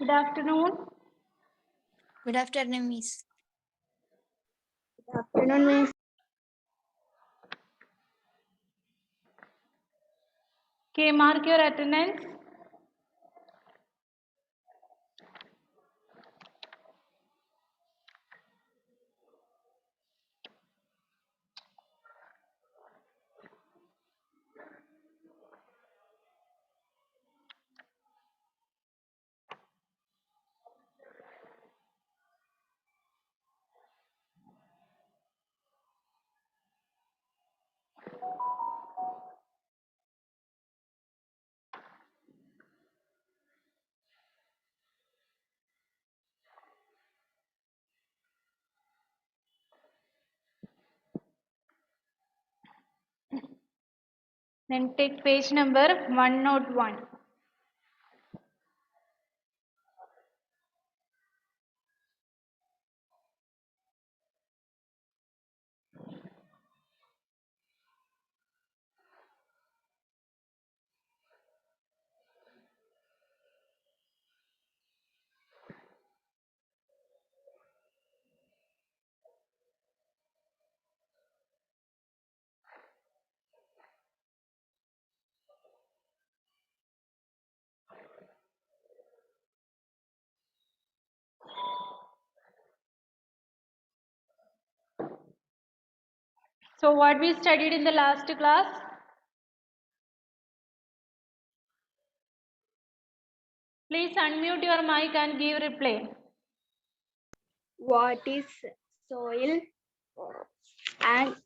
Good afternoon. Good afternoon, Miss. Good afternoon, Miss. Okay, mark your attendance. Then take page number 101. So what we studied in the last class? Please unmute your mic and give reply. What is soil and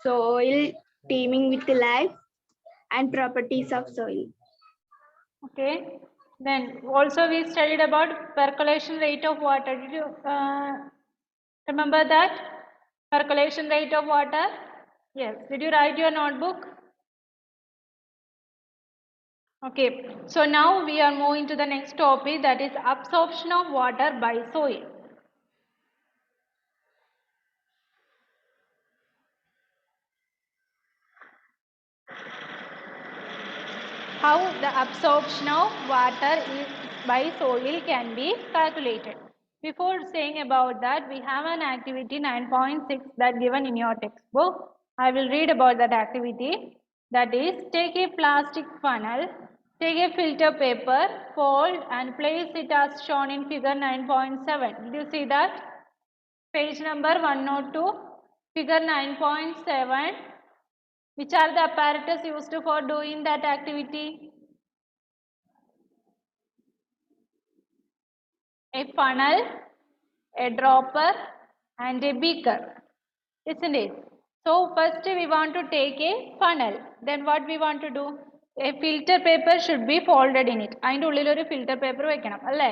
soil teeming with life and properties of soil? Okay. Then also we studied about percolation rate of water. Did you remember that? Percolation rate of water? Yes. Did you write your notebook? Okay. So now we are moving to the next topic, that is absorption of water by soil. How the absorption of water by soil can be calculated. Before saying about that, we have an activity 9.6 that given in your textbook. I will read about that activity. That is, take a plastic funnel, take a filter paper, fold and place it as shown in figure 9.7. Did you see that? Page number 102, figure 9.7. Which are the apparatus used for doing that activity? A funnel, a dropper and a beaker, isn't it? So first we want to take a funnel. Then what we want to do? A filter paper should be folded in it. അതിൻ്റെ ഉള്ളിൽ ഒരു filter paper വെക്കണം അല്ലേ?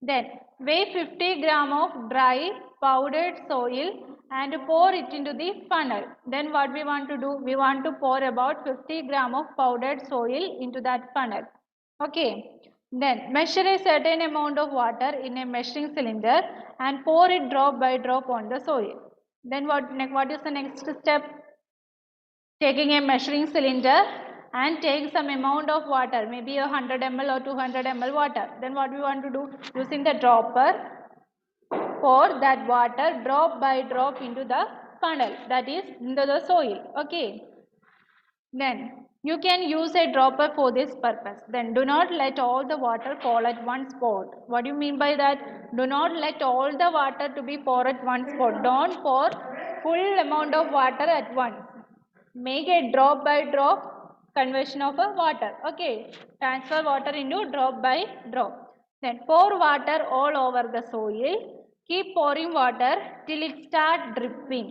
Then weigh 50 gram of dry powdered soil and pour it into the funnel. Then what we want to do? We want to pour about 50 gram of powdered soil into that funnel. Okay. Then measure a certain amount of water in a measuring cylinder and pour it drop by drop on the soil. Then what is the next step? Taking a measuring cylinder and take some amount of water, maybe 100 ml or 200 ml water. Then what we want to do? Using the dropper, pour that water drop by drop into the funnel, that is into the soil. Okay. Then you can use a dropper for this purpose. Then do not let all the water fall at one spot. What do you mean by that? Do not let all the water to be poured at one spot. Don't pour full amount of water at once. Make a drop by drop conversion of a water. Okay. Transfer water into drop by drop. Then pour water all over the soil. Keep pouring water till it start dripping.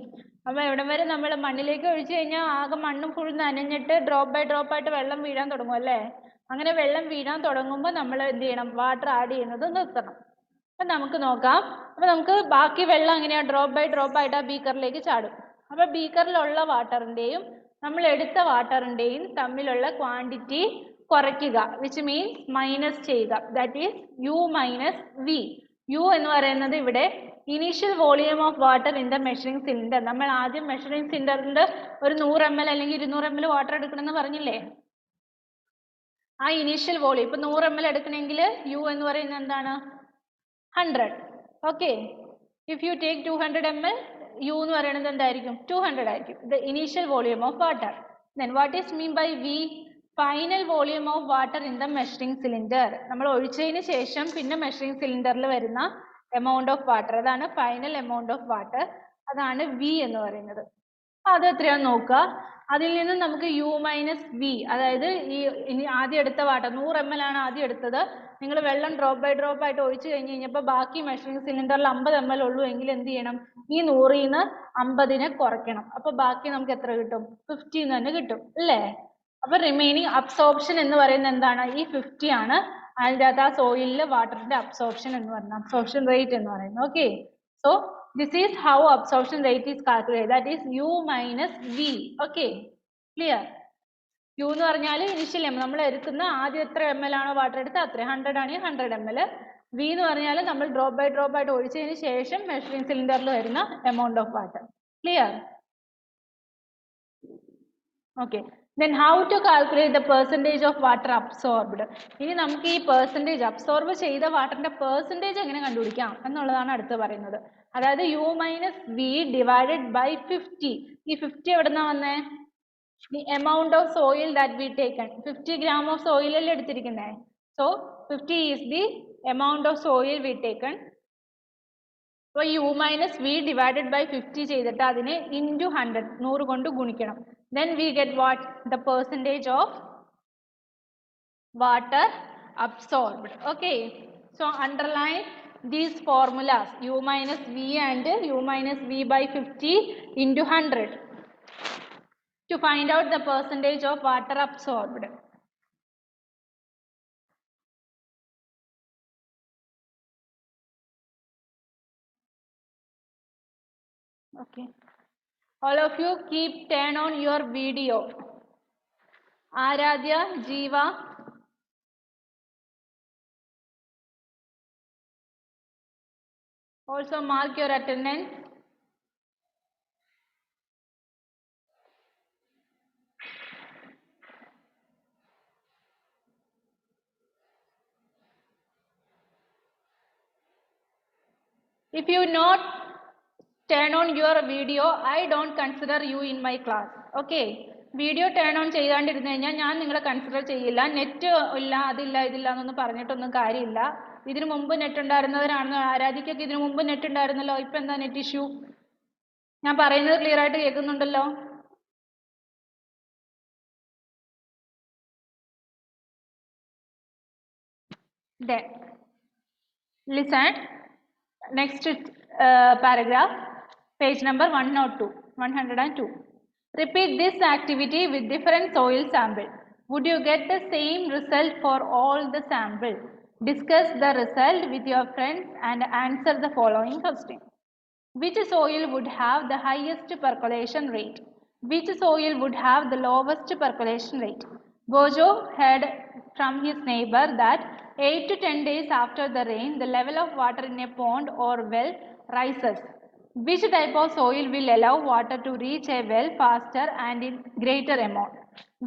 അപ്പോൾ എവിടം വരെ നമ്മൾ മണ്ണിലേക്ക് ഒഴിച്ചു കഴിഞ്ഞാൽ ആകെ മണ്ണും full നനഞ്ഞിട്ട് drop by drop ആയിട്ട് വെള്ളം വീഴാൻ തുടങ്ങും അല്ലേ? അങ്ങനെ വെള്ളം വീഴാൻ തുടങ്ങുമ്പോൾ നമ്മൾ എന്ത് ചെയ്യണം? വാട്ടർ ആഡ് ചെയ്യുന്നത് നിർത്തണം. അപ്പം നമുക്ക് നോക്കാം. അപ്പോൾ നമുക്ക് ബാക്കി വെള്ളം എങ്ങനെയാണ്? ഡ്രോപ്പ് ബൈ ഡ്രോപ്പ് ആയിട്ട് ആ ബീക്കറിലേക്ക് ചാടും. അപ്പോൾ ബീക്കറിലുള്ള വാട്ടറിൻ്റെയും നമ്മൾ എടുത്ത വാട്ടറിൻ്റെയും തമ്മിലുള്ള ക്വാണ്ടിറ്റി കുറയ്ക്കുക, വിച്ച് മീൻസ് മൈനസ് ചെയ്യുക. That is U minus V. U എന്ന് പറയുന്നത് ഇവിടെ initial volume of water in the measuring cylinder. നമ്മൾ ആദ്യം മെഷറിംഗ് സിലിണ്ടറിൽ ഒരു 100 ml അല്ലെങ്കിൽ 200 ml വാട്ടർ എടുക്കണമെന്ന് പറഞ്ഞില്ലേ? ആ ഇനീഷ്യൽ വോളിയം ഇപ്പൊ 100 ml എടുക്കണമെങ്കിൽ യു എന്ന് പറയുന്നത് എന്താണ് 100. Okay, if you take 200 ml U എന്ന് പറയുന്നത് എന്തായിരിക്കും 200 ആയിരിക്കും. The initial volume of water. Then what is mean by V? Final volume of water in the measuring cylinder. നമ്മൾ ഒഴിച്ചതിന് ശേഷം പിന്നെ മെഷറിംഗ് സിലിണ്ടറിൽ വരുന്ന എമൗണ്ട് ഓഫ് വാട്ടർ, അതാണ് ഫൈനൽ എമൗണ്ട് ഓഫ് വാട്ടർ, അതാണ് വി എന്ന് പറയുന്നത്. അത് എത്രയാണെന്ന് നോക്കുക. അതിൽ നിന്ന് നമുക്ക് യു മൈനസ് വി, അതായത് ഇനി ആദ്യം എടുത്ത വാട്ടർ 100 ml ആണ് ആദ്യം എടുത്തത്. നിങ്ങൾ വെള്ളം ഡ്രോപ്പ് ബൈ ഡ്രോപ്പ് ആയിട്ട് ഒഴിച്ചു കഴിഞ്ഞ് കഴിഞ്ഞപ്പോൾ ബാക്കി മെഷറിംഗ് സിലിണ്ടറിൽ 50 ml ഉള്ളൂ എങ്കിൽ എന്ത് ചെയ്യണം? ഈ 100ൽ നിന്ന് 50നെ കുറയ്ക്കണം. അപ്പൊ ബാക്കി നമുക്ക് എത്ര കിട്ടും? 50 തന്നെ കിട്ടും അല്ലേ? അപ്പൊ റിമൈനിങ് അബ്സോർപ്ഷൻ എന്ന് പറയുന്നത് എന്താണ്? ഈ 50 ആണ്. അതിൻ്റെ അകത്ത് ആ സോയിലിൽ വാട്ടറിന്റെ അബ്സോർപ്ഷൻ എന്ന് പറയുന്നത്, അബ്സോർപ്ഷൻ റേറ്റ് എന്ന് പറയുന്നത്. Okay, so this is how absorption rate is calculated, that is u minus v. Okay, clear? u എന്ന് പറഞ്ഞാൽ ഇനിഷ്യൽ നമ്മൾ എടുക്കുന്ന ആദ്യം എത്ര ml ആണോ വാട്ടർ എടുത്ത് അത്ര 100 ആണെങ്കിൽ 100 ml. v എന്ന് പറഞ്ഞാൽ നമ്മൾ ഡ്രോപ്പ് ബൈ ഡ്രോപ്പ് ആയിട്ട് ഒഴിച്ചതിന് ശേഷം മെഷറിംഗ് സിലിണ്ടറിൽ വരുന്ന amount of water. Clear? Okay, then how to calculate the percentage of water absorbed? ഇനി നമുക്ക് ഈ പെർസെൻറ്റേജ് അബ്സോർബ് ചെയ്ത വാട്ടറിന്റെ പെർസെൻറ്റേജ് എങ്ങനെ കണ്ടുപിടിക്കാം എന്നുള്ളതാണ് അടുത്ത് പറയുന്നത്. അതായത് U minus V divided by 50. ഈ 50 എവിടെ നിന്നാ വന്നേ? The amount of soil that we taken. 50 gram of soil അല്ലേ എടുത്തിരിക്കുന്നത്. So 50 is the amount of soil we taken. അപ്പോൾ U minus V divided by 50 ചെയ്തിട്ട് അതിനെ ഇൻറ്റു 100 കൊണ്ട് ഗുണിക്കണം. Then we get what? The percentage of water absorbed. Okay, so underline these formulas, u minus v and u minus v by 50 into 100 to find out the percentage of water absorbed. Okay, all of you keep turn on your video. Aradhya, Jeeva, also mark your attendance. If you not turn on your video, I don't consider you in my class. Okay, video turn on ചെയ്യാണ്ടിരുന്നു കഴിഞ്ഞാൽ ഞാൻ നിങ്ങളെ consider ചെയ്യില്ല. Net ഇല്ല, അതില്ല, ഇതില്ല എന്നൊന്നും പറഞ്ഞിട്ടൊന്നും കാര്യമില്ല. ഇതിനു മുമ്പ് നെറ്റ് ഉണ്ടായിരുന്നവരാണെന്ന്. ആരാധിക്കൊക്കെ ഇതിനു മുമ്പ് നെറ്റ് ഉണ്ടായിരുന്നല്ലോ. ഇപ്പൊ എന്താ നെറ്റ് ഇഷ്യൂ? ഞാൻ പറയുന്നത് ക്ലിയർ ആയിട്ട് കേൾക്കുന്നുണ്ടല്ലോ. Listen, next paragraph, page number 102. Repeat this activity with different soil sample. Would you get the same result for all the sample? Discuss the result with your friends and answer the following question. Which soil would have the highest percolation rate? Which soil would have the lowest percolation rate? Bojo heard from his neighbor that 8 to 10 days after the rain, the level of water in a pond or well rises. Which type of soil will allow water to reach a well faster and in greater amount?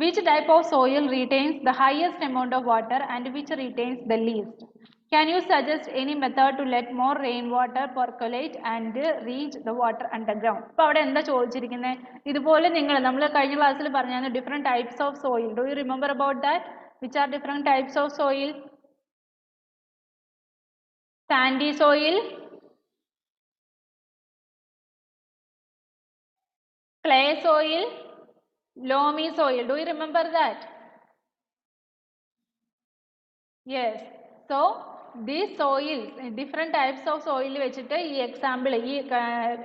Which type of soil retains the highest amount of water and which retains the least? Can you suggest any method to let more rainwater percolate and reach the water underground? അപ്പോൾ അവിടെ എന്താ ചോദിച്ചിരിക്കുന്നത്? ഇതുപോലെ നമ്മൾ കഴിഞ്ഞ ക്ലാസ്സിൽ പറഞ്ഞായിരുന്നു different types of soil. Do you remember about that? Which are different types of soil? Sandy soil, clay soil, loamy soil. Do you remember that? Yes. So these soils, different types of soil വെച്ചിട്ട് ഈ example ഈ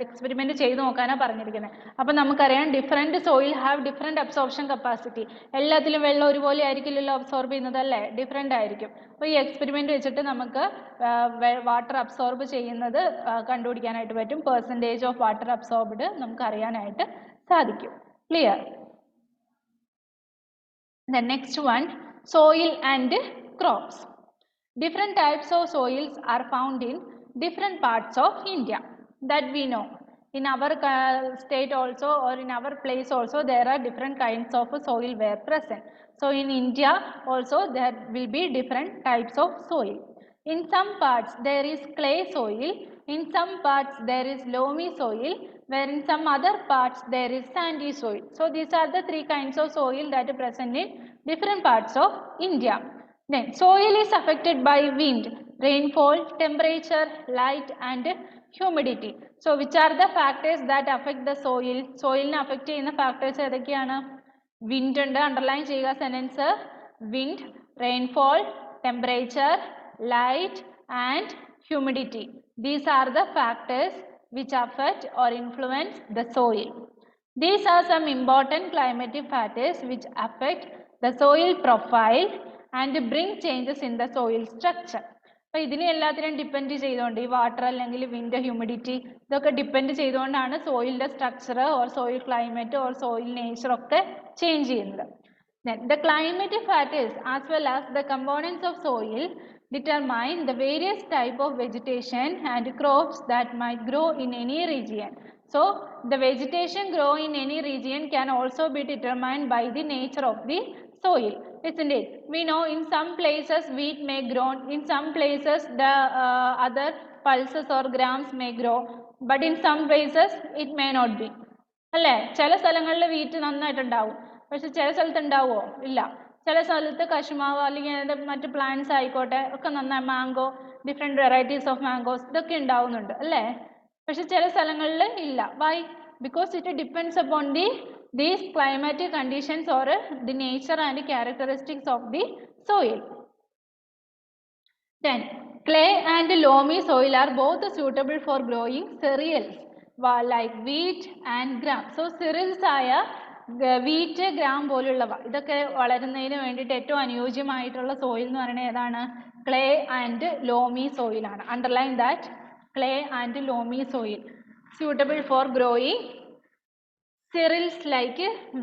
experiment ചെയ്ത് നോക്കാനാണ് പറഞ്ഞിരിക്കുന്നത്. അപ്പം നമുക്കറിയാം different soil have different absorption capacity. എല്ലാത്തിലും വെള്ളം ഒരുപോലെ ആയിരിക്കില്ലല്ലോ അബ്സോർബ് ചെയ്യുന്നത് അല്ലേ, ഡിഫറെൻ്റ് ആയിരിക്കും. അപ്പോൾ ഈ എക്സ്പെരിമെന്റ് വെച്ചിട്ട് നമുക്ക് വാട്ടർ അബ്സോർബ് ചെയ്യുന്നത് കണ്ടുപിടിക്കാനായിട്ട് പറ്റും. പെർസെൻറ്റേജ് ഓഫ് വാട്ടർ അബ്സോർബ്ഡ് നമുക്ക് അറിയാനായിട്ട് സാധിക്കും. Clear? The next one, soil and crops. Different types of soils are found in different parts of India that we know. In our state also, or in our place also, there are different kinds of soil were present. So in India also there will be different types of soil. In some parts there is clay soil, in some parts there is loamy soil, where in some other parts there is sandy soil. So these are the three kinds of soil that are present in different parts of India. Then soil is affected by wind, rainfall, temperature, light and humidity. So which are the factors that affect the soil? Soil ne affect cheyuna factors edakeyana? Wind ഉണ്ട്, underline ചെയ്യുക sentence. Wind, rainfall, temperature, light and humidity. These are the factors which affect or influence the soil. These are some important climatic factors which affect the soil profile and bring changes in the soil structure. അപ്പോൾ ഇതിനെ എല്ലാത്തിനും depend ചെയ്തുകൊണ്ട് ഈ water അല്ലെങ്കിൽ wind, humidity ഇതൊക്കെ depend ചെയ്തുകൊണ്ടാണ് സോയിലിൻ്റെ structure or soil climate or soil nature ഒക്കെ ചേഞ്ച് ചെയ്യുന്നത്. Then the climatic factors as well as the components of soil determine the various type of vegetation and crops that might grow in any region. So the vegetation grow in any region can also be determined by the nature of the soil, isn't it? We know in some places wheat may grow, in some places the other pulses or grams may grow, but in some places it may not be. അല്ലേ? ചില സ്ഥലങ്ങളിൽ wheat നന്നായിട്ടുണ്ടാവും, പക്ഷെ ചില സ്ഥലത്ത് ഉണ്ടാവുമോ? ഇല്ല. ചില സ്ഥലത്ത് കശുമാവ് അല്ലെങ്കിൽ അതിൻ്റെ മറ്റ് പ്ലാന്റ്സ് ആയിക്കോട്ടെ ഒക്കെ നന്നായി, mango, different varieties of mangoes ഇതൊക്കെ ഉണ്ടാവുന്നുണ്ട് അല്ലേ? പക്ഷെ ചില സ്ഥലങ്ങളിൽ ഇല്ല. Why? Because it depends upon these climatic conditions or the nature and characteristics of the soil. Then clay and loamy soil are both suitable for growing cereals like wheat and gram. So cereals ആയ wheat, gram പോലുള്ളവ ഇതൊക്കെ വളരുന്നതിന് വേണ്ടിയിട്ട് ഏറ്റവും അനുയോജ്യമായിട്ടുള്ള soil എന്ന് പറയുന്നത് ഏതാണ്? Clay and loamy സോയിലാണ്. Underline that, clay and loamy soil suitable for growing cereals like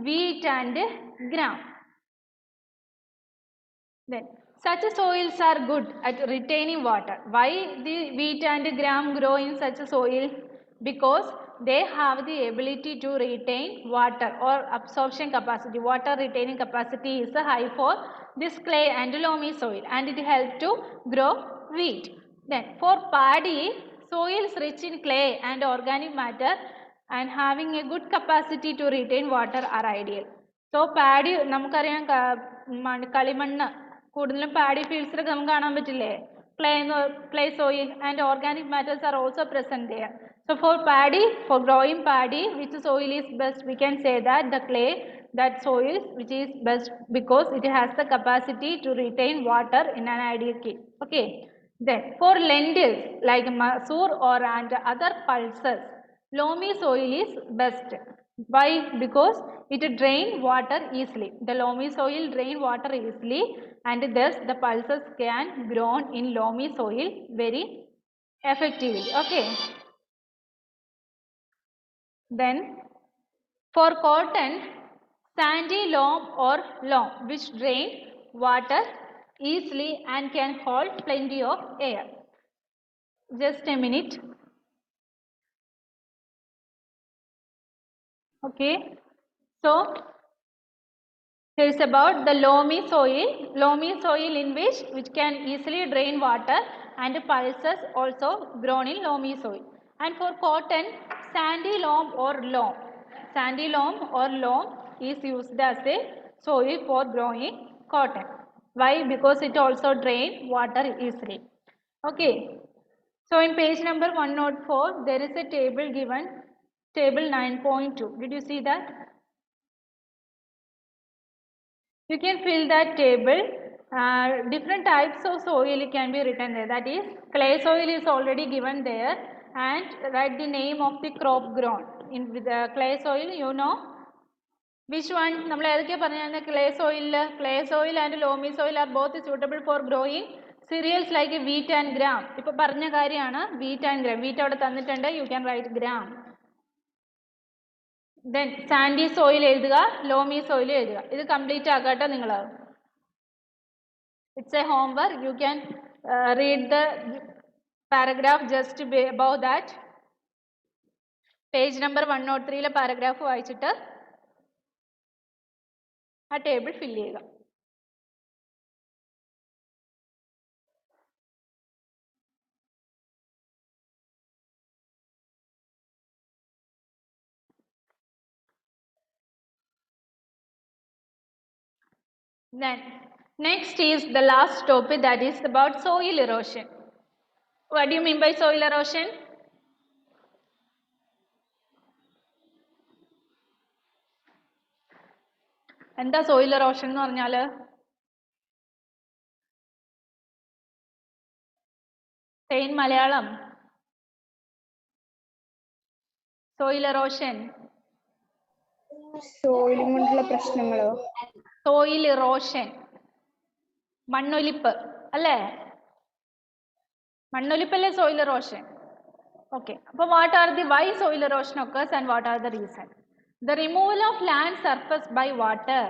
wheat and gram. Then such soils are good at retaining water. Why the wheat and gram grow in such a soil? Because they have the ability to retain water or absorption capacity. Water retaining capacity is high for this clay and loamy soil and it helps to grow wheat. Then for paddy, soils rich in clay and organic matter and having a good capacity to retain water are ideal. So paddy നമുക്കറിയാം, കളിമണ്ണ് കൂടുതലും paddy ഫീൽഡ്സിലൊക്കെ നമുക്ക് കാണാൻ പറ്റില്ലേ? clay soil and organic matters are also present there. So for paddy, for growing paddy, which soil is best? We can say that the clay, that soil which is best because it has the capacity to retain water in an ideal case. Okay. Then for lentils like masoor or and other pulses, loamy soil is best. Why? Because it drain water easily. The loamy soil drain water easily and thus the pulses can grow in loamy soil very effectively. Okay. Then for cotton, sandy loam or loam which drain water easily and can hold plenty of air. Just a minute. Okay. So here is about the loamy soil. Loamy soil in which can easily drain water and pulses also grown in loamy soil. And for cotton, sandy loam or loam. Sandy loam or loam is used as a soil for growing cotton. Why? Because it also drain water easily. Okay. So in page number 104, there is a table given, table 9.2. Did you see that? You can fill that table. Different types of soil can be written there. That is, clay soil is already given there and write the name of the crop grown. In with the clay soil, you know which one? നമ്മൾ ഏതൊക്കെ പറഞ്ഞാൽ clay soil and loamy soil are both suitable for growing cereals like wheat and gram. ഇപ്പോൾ പറഞ്ഞ കാര്യമാണ് wheat and gram. Wheat അവിടെ തന്നിട്ടുണ്ട്, you can write gram. Then sandy soil എഴുതുക, loamy soil എഴുതുക. ഇത് കംപ്ലീറ്റ് ആക്കട്ടെ നിങ്ങൾ. It's a homework. You can read the paragraph just above that. Page number 103 paragraph വായിച്ചിട്ട് ആ ടേബിൾ ഫില്ല് ചെയ്യുക. Then next is the last topic, that is about soil erosion. What do you mean by soil erosion? എന്താ soil erosion എന്ന് പറഞ്ഞാൽ? Say in Malayalam. Soil erosion. സോയിലുകൊണ്ടുള്ള പ്രശ്നങ്ങളോ? Soil erosion. മണ്ണൊലിപ്പ് അല്ലേ? മണ്ണൊലിപ്പല്ലേ soil erosion? Okay. So what are the why soil erosion occurs and what are the reasons? The removal of land surface by water,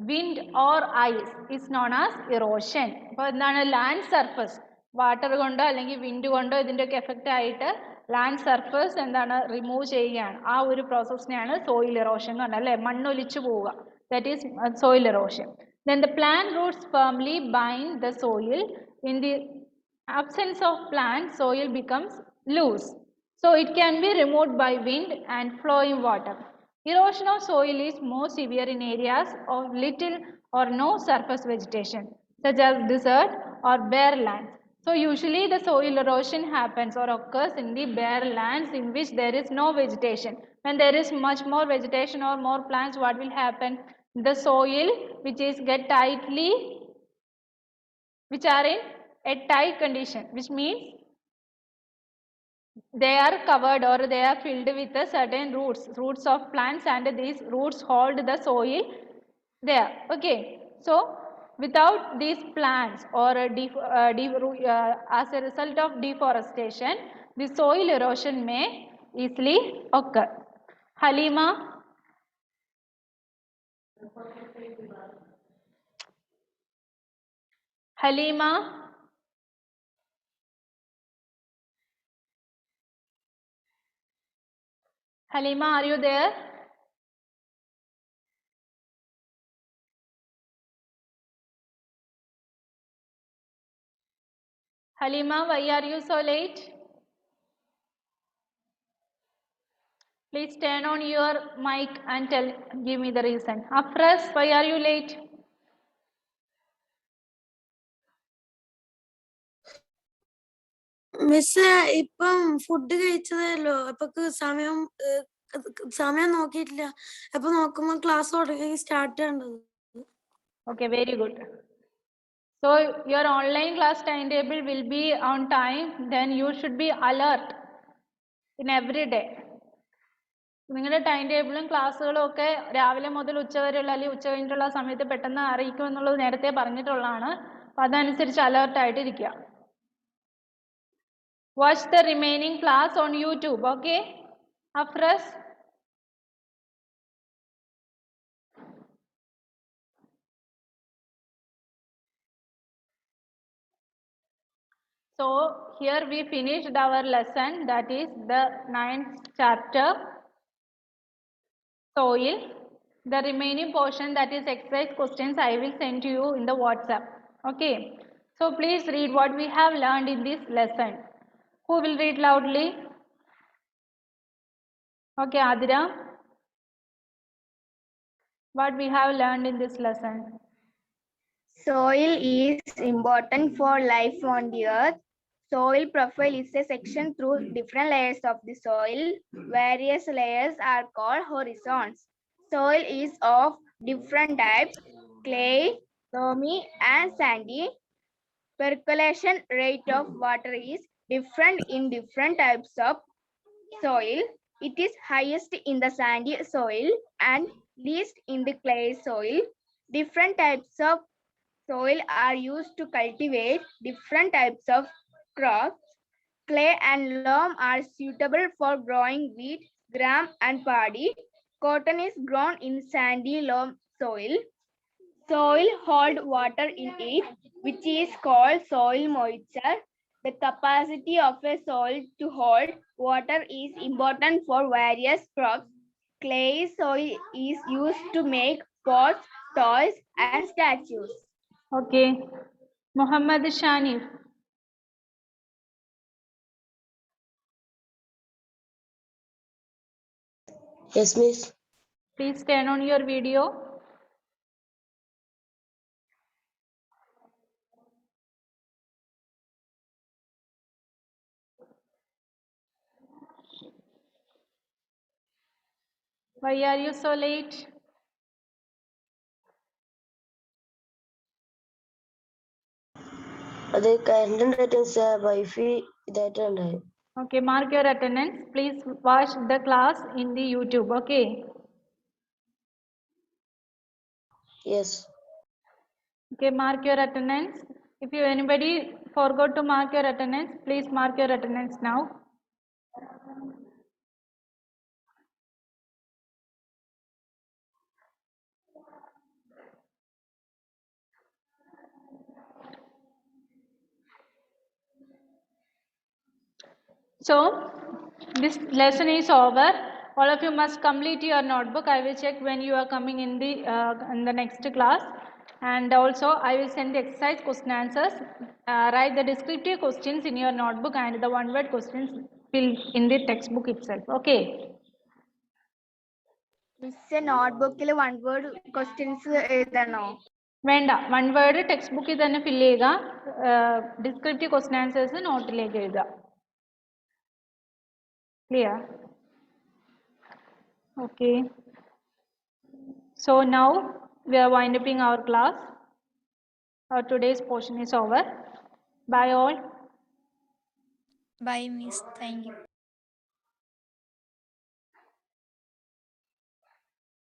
wind or ice is known as erosion. അപ്പോൾ എന്താണ് land surface? Water കൊണ്ടോ അല്ലെങ്കിൽ wind കൊണ്ടോ ഇതിൻ്റെയൊക്കെ effect ആയിട്ട് land surface എന്താണ് remove ചെയ്യുകയാണ്. ആ ഒരു പ്രോസസ്സിനെയാണ് സോയിൽ ഇറോഷൻ എന്ന് പറഞ്ഞാൽ അല്ലേ, മണ്ണൊലിച്ചു പോവുക. That is soil erosion. Then the plant roots firmly bind the soil. In the absence of plant, soil becomes loose. So it can be removed by wind and flowing water. Erosion of soil is more severe in areas of little or no surface vegetation, such as desert or bare lands. So usually the soil erosion happens or occurs in the bare lands in which there is no vegetation. When there is much more vegetation or more plants, what will happen? The soil which is get tightly, which are in a tight condition, which means they are covered or they are filled with a certain roots of plants, and these roots hold the soil there. Okay, so without these plants or as a result of deforestation, the soil erosion may easily occur. Halima. Halima. Halima, are you there? Halima, why are you so late? Please turn on your mic and give me the reason. Afras, why are you late? Miss ഇപ്പം food കഴിച്ചതല്ലോ, അപ്പൊ സമയം നോക്കിയിട്ടില്ല. അപ്പൊ നോക്കുമ്പോ class start ചെയ്യേണ്ടത്. Okay, very good. So your online class timetable will be on time. Then you should be alert in every day. നിങ്ങളുടെ time ടേബിളും ക്ലാസ്സുകളും ഒക്കെ രാവിലെ മുതൽ ഉച്ച വരെയുള്ള അല്ലെങ്കിൽ ഉച്ച കഴിഞ്ഞിട്ടുള്ള സമയത്ത് പെട്ടെന്ന് അറിയിക്കും എന്നുള്ളത് നേരത്തെ പറഞ്ഞിട്ടുള്ളതാണ്. അപ്പം അതനുസരിച്ച് അലേർട്ടായിട്ട് ഇരിക്കുക. Watch the remaining class on YouTube. Okay, Afras? So here we finished our lesson, that is the 9th chapter, soil. The remaining portion, that is exercise questions, I will send to you in the WhatsApp. Okay, so please read what we have learned in this lesson. Who will read loudly? Okay, Adira. What we have learned in this lesson? Soil is important for life on the earth. Soil profile is a section through different layers of the soil. Various layers are called horizons. Soil is of different types: clay, loamy, and sandy. Percolation rate of water is different in different types of soil. It is highest in the sandy soil and least in the clay soil. Different types of soil are used to cultivate different types of crops. Clay and loam are suitable for growing wheat, gram, and paddy. Cotton is grown in sandy loam soil. Soil holds water in it, which is called soil moisture. The capacity of a soil to hold water is important for various crops. Clay soil is used to make pots, toys, and statues. Okay. Muhammad Shanif. Yes, miss. Please turn on your video. Why are you so late? അത് current അറ്റൻസ് wifi ഇതായിട്ടുണ്ടായി. Okay, mark your attendance. Please watch the class in the YouTube. Okay. Yes. Okay, mark your attendance. If you anybody forgot to mark your attendance, please mark your attendance now. So this lesson is over. All of you must complete your notebook. I will check when you are coming in the next class, and also I will send the exercise question answers. Write the descriptive questions in your notebook and the one-word questions fill in the textbook itself. Okay. Miss notebookil one word questions എഴുതണോ? വേണ്ട, one word text ബുക്കിൽ തന്നെ fill ചെയ്യുക. Descriptive question answers നോട്ടിലേക്ക് എഴുതുക. Clear? Okay. So now we are winding up our class. Our today's portion is over. Bye all. Bye, Miss. Thank you.